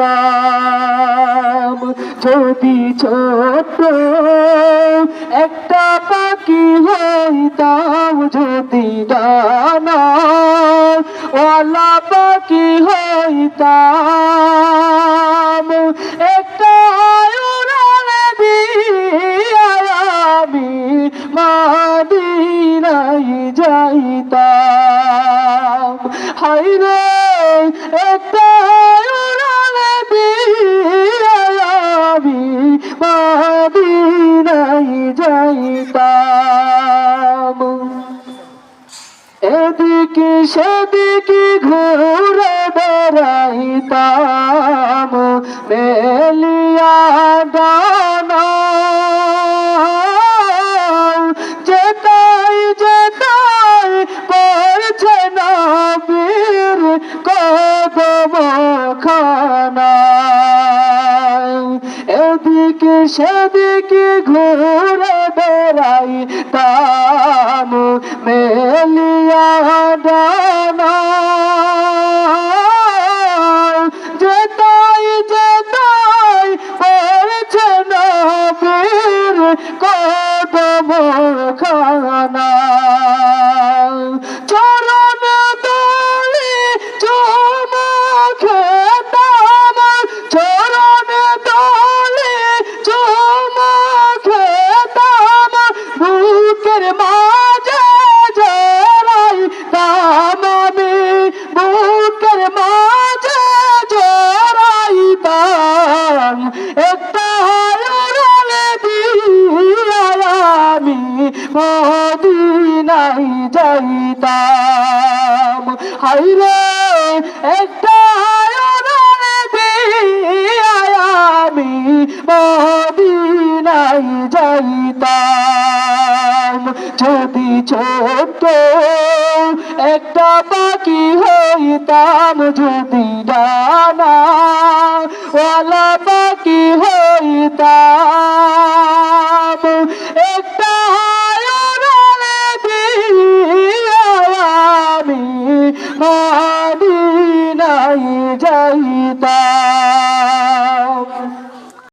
যাইতাম যদি ছোট একটা পাখি হইতাম, যদি ডানা ওয়ালা পাখি হইতাম, একটা উড়াল দিয়া আমি মদিনায় যাইতাম। হায়রে একটা উড়াল দিয়া আমি মদিনায় যাইতাম। এদিকে সেদিকে ঘুরে বেড়াইতাম মেলিয়া ডানা, যেতাই যেতাই পড়ছে নবীর কদম খানা। এদিকে সেদিকে ঘুরে বেড়াইতাম মেলিয়া ডানা, যেতাই যেতাই পড়ছে নবীর কদম খানা। চরণ দোলে চুমু খেতাম, চরণ দোলে চুমু খেতাম, বুকের মাঝে জড়াইতাম আমি, বুকের মাঝে জড়াইতাম, একটা উড়াল দিয়া আমি মদিনায় যাইতাম। হায়রে একটা উড়াল দিয়া আমি মদিনায় যাইতাম যদি ছোট একটা পাখি হইতাম, যদি ডানা ওয়ালা পাখি হইতাম।